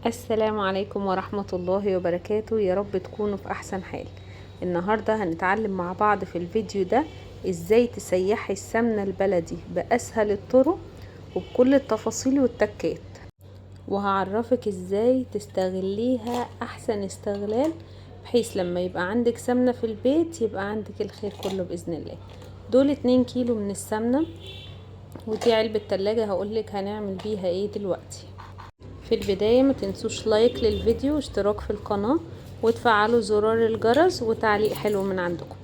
السلام عليكم ورحمة الله وبركاته. يا رب تكونوا في احسن حال. النهاردة هنتعلم مع بعض في الفيديو ده ازاي تسيحي السمنة البلدي باسهل الطرق وبكل التفاصيل والتكات، وهعرفك ازاي تستغليها احسن استغلال، بحيث لما يبقى عندك سمنة في البيت يبقى عندك الخير كله باذن الله. دول 2 كيلو من السمنة، ودي علبة تلاجة هقولك هنعمل بيها ايه دلوقتي. في البداية ما تنسوش لايك للفيديو واشتراك في القناة وتفعلوا زرار الجرس وتعليق حلو من عندكم.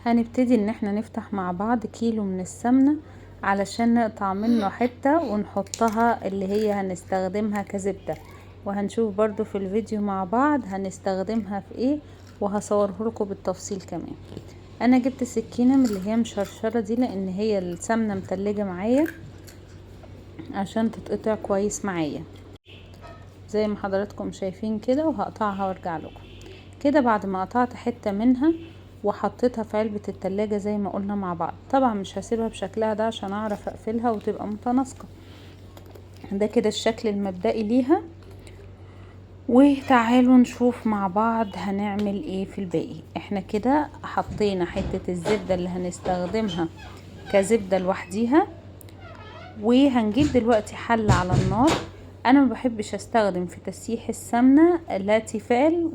هنبتدي ان احنا نفتح مع بعض كيلو من السمنة علشان نقطع منه حتة ونحطها اللي هي هنستخدمها كزبدة، وهنشوف برضو في الفيديو مع بعض هنستخدمها في ايه وهصوره لكم بالتفصيل كمان. انا جبت سكينة من اللي هي مشرشرة دي لان هي السمنة متلجة معايا عشان تتقطع كويس معايا زي ما حضراتكم شايفين كده، وهقطعها وارجع لكم. كده بعد ما قطعت حتة منها وحطيتها في علبة التلاجة زي ما قلنا مع بعض، طبعا مش هسيبها بشكلها ده عشان اعرف اقفلها وتبقى متناسقة. ده كده الشكل المبدئي ليها، وتعالوا نشوف مع بعض هنعمل ايه في الباقي. احنا كده حطينا حتة الزبدة اللي هنستخدمها كزبدة لوحديها، وهنجيب دلوقتي حلة على النار. انا ما بحبش استخدم في تسييح السمنة لا تيفال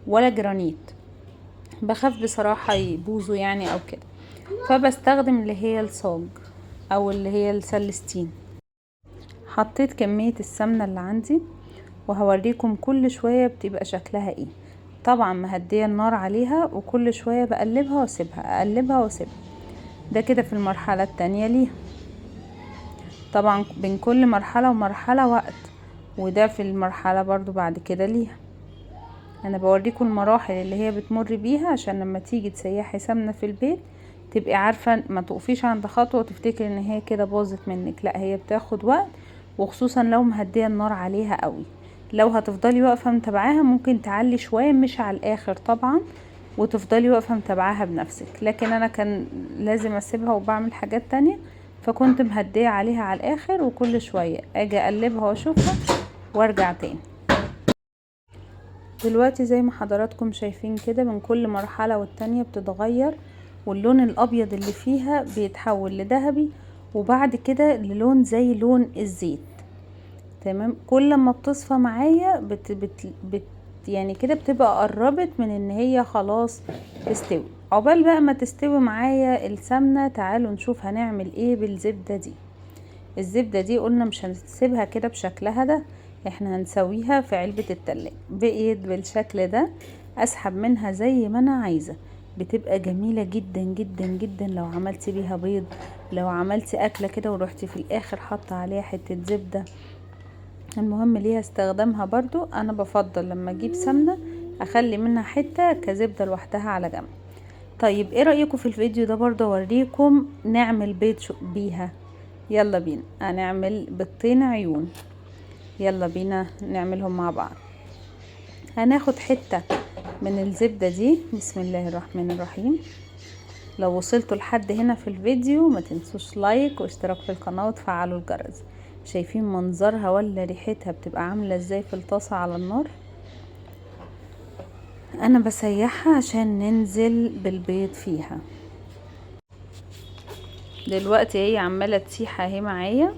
ولا جرانيت، بخاف بصراحة يبوظوا يعني او كده، فبستخدم اللي هي الصاج او اللي هي السلستين. حطيت كمية السمنة اللي عندي وهوريكم كل شوية بتبقى شكلها ايه. طبعا مهدية النار عليها وكل شوية بقلبها واسيبها اقلبها واسيبها. ده كده في المرحلة التانية ليها. طبعا بين كل مرحلة ومرحلة وقت، وده في المرحلة برضو بعد كده ليها. انا بوريكم المراحل اللي هي بتمر بيها عشان لما تيجي تسيحي سمنة في البيت تبقي عارفة ما تقفيش عند خطوة وتفتكري ان هي كده باظت منك، لا هي بتاخد وقت، وخصوصا لو مهدية النار عليها قوي. لو هتفضلي واقفة متابعاها ممكن تعلي شوية، مش على الاخر طبعا، وتفضلي واقفة متابعاها بنفسك. لكن انا كان لازم اسيبها وبعمل حاجات تانية، فكنت مهدية عليها على الاخر، وكل شوية اجي اقلبها واشوفها وارجع تاني. دلوقتي زي ما حضراتكم شايفين كده من كل مرحلة والتانية بتتغير، واللون الابيض اللي فيها بيتحول لذهبي، وبعد كده للون زي لون الزيت. تمام. كل ما بتصفى معايا يعني كده بتبقى قربت من ان هي خلاص تستوي. عقبال بقى ما تستوي معايا السمنة، تعالوا نشوف هنعمل ايه بالزبدة دي. الزبدة دي قلنا مش هنسيبها كده بشكلها ده، احنا هنسويها في علبة التلاجة. بقيت بالشكل ده اسحب منها زي ما انا عايزة. بتبقى جميلة جدا جدا جدا لو عملتي بيها بيض، لو عملتي اكلة كده ورحتي في الاخر حاطة عليها حتة زبدة. المهم ليها استخدامها برضو. انا بفضل لما اجيب سمنة اخلي منها حتة كزبدة لوحدها على جنب. طيب ايه رأيكم في الفيديو ده برضو اوريكم نعمل بيض بيها؟ يلا بينا هنعمل بيضتين عيون. يلا بينا نعملهم مع بعض. هناخد حتة من الزبدة دي. بسم الله الرحمن الرحيم. لو وصلتوا لحد هنا في الفيديو ما تنسوش لايك واشتراك في القناة وتفعلوا الجرس. شايفين منظرها ولا ريحتها بتبقى عاملة ازاي في الطاسة على النار؟ انا بسيحها عشان ننزل بالبيض فيها. دلوقتي هي عمالة تسيح اهي معايا.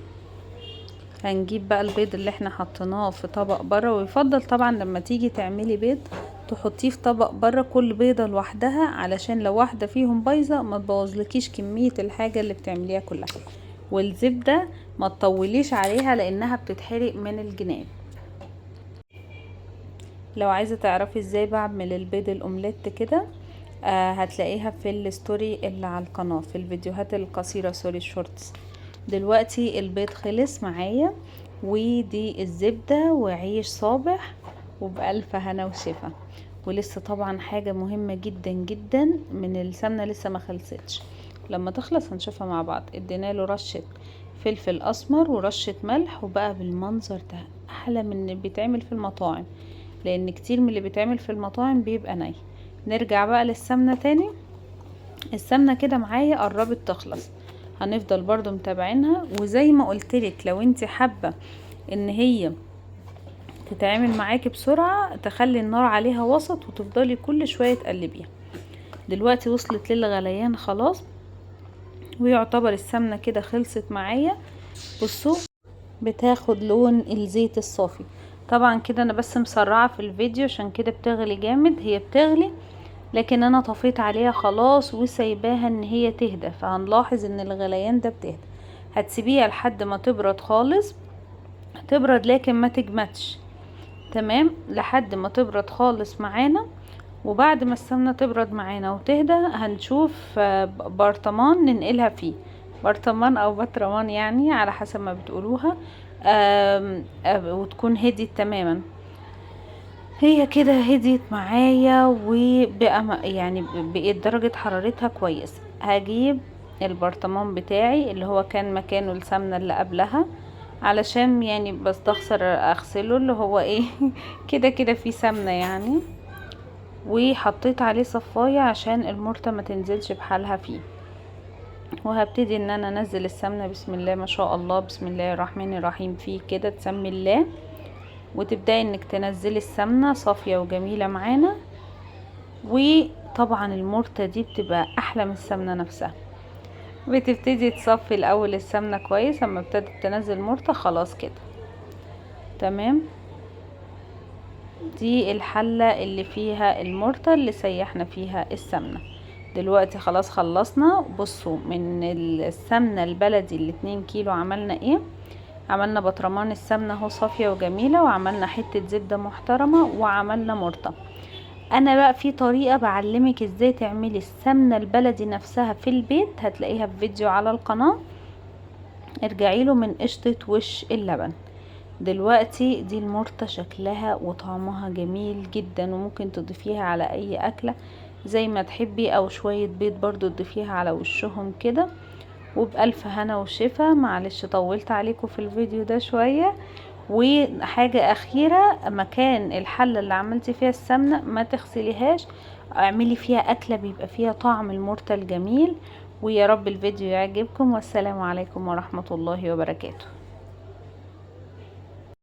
هنجيب بقى البيض اللي احنا حطيناه في طبق بره، ويفضل طبعا لما تيجي تعملي بيض تحطيه في طبق بره كل بيضة لوحدها، علشان لو واحدة فيهم بايظة ما تبوظلكيش كمية الحاجة اللي بتعمليها كلها. والزبدة ما تطوليش عليها لانها بتتحرق من الجناب. لو عايزة تعرفي ازاي بعمل البيض الاومليت كده، هتلاقيها في الستوري اللي على القناة، في الفيديوهات القصيرة، سوري الشورتس. دلوقتي البيض خلص معايا، ودي الزبدة وعيش صابح وبألف هنا وشفا. ولسه طبعا حاجة مهمة جدا جدا من السمنة لسه ما خلصتش، لما تخلص هنشوفها مع بعض. ادينا له رشة فلفل اسمر ورشة ملح، وبقى بالمنظر ده احلى من اللي بيتعمل في المطاعم، لان كتير من اللي بيتعمل في المطاعم بيبقى ني. نرجع بقى للسمنة تاني. السمنة كده معايا قربت تخلص، هنفضل برضو متابعينها. وزي ما قلتلك لو انت حابة ان هي تتعمل معاكي بسرعة تخلي النار عليها وسط وتفضلي كل شوية تقلبيها. دلوقتي وصلت للغليان خلاص، ويعتبر السمنة كده خلصت معايا. بصوا بتاخد لون الزيت الصافي. طبعا كده انا بس مسرعة في الفيديو عشان كده بتغلي جامد، هي بتغلي لكن انا طفيت عليها خلاص وسايباها ان هي تهدى. فهنلاحظ ان الغليان ده بتهدى. هتسيبيها لحد ما تبرد خالص، تبرد لكن ما تجمدش. تمام، لحد ما تبرد خالص معانا. وبعد ما السمنة تبرد معانا وتهدى هنشوف برطمان ننقلها فيه، برطمان او بطرمان يعني على حسب ما بتقولوها. وتكون هديت تماما. هي كده هديت معايا وبقى يعني بقيت درجة حرارتها كويس. هجيب البرطمان بتاعي اللي هو كان مكانه السمنة اللي قبلها، علشان يعني بستخسر اغسله اللي هو ايه كده كده فيه سمنة يعني. وحطيت عليه صفاية عشان المرتة ما تنزلش بحالها فيه. وهبتدي ان انا انزل السمنة بسم الله ما شاء الله، بسم الله الرحمن الرحيم، فيه كده تسمي الله. وتبدأي انك تنزلي السمنة صافية وجميلة معانا. وطبعا المرتة دي بتبقى احلى من السمنة نفسها. بتبتدي تصفي الاول السمنة كويس، اما ابتدت تنزل مرتة خلاص كده تمام. دي الحلة اللي فيها المرتة اللي سيحنا فيها السمنة. دلوقتي خلاص خلصنا. بصوا من السمنة البلدي ال2 كيلو عملنا ايه. عملنا بطرمان السمنة اهو صافية وجميلة، وعملنا حتة زبدة محترمة، وعملنا مرتة. انا بقى في طريقة بعلمك ازاي تعملي السمنة البلدي نفسها في البيت، هتلاقيها في فيديو على القناة، ارجعي له من قشطة وش اللبن. دلوقتي دي المرتة شكلها وطعمها جميل جدا، وممكن تضيفيها على اي اكلة زي ما تحبي، او شوية بيض برضو تضيفيها على وشهم كده. وبألف هنا وشفا. معلش طولت عليكم في الفيديو ده شوية. وحاجة اخيرة، مكان الحلة اللي عملتي فيها السمنة ما تغسليهاش، اعملي فيها اكلة بيبقى فيها طعم المرتة الجميل. ويا رب الفيديو يعجبكم، والسلام عليكم ورحمة الله وبركاته.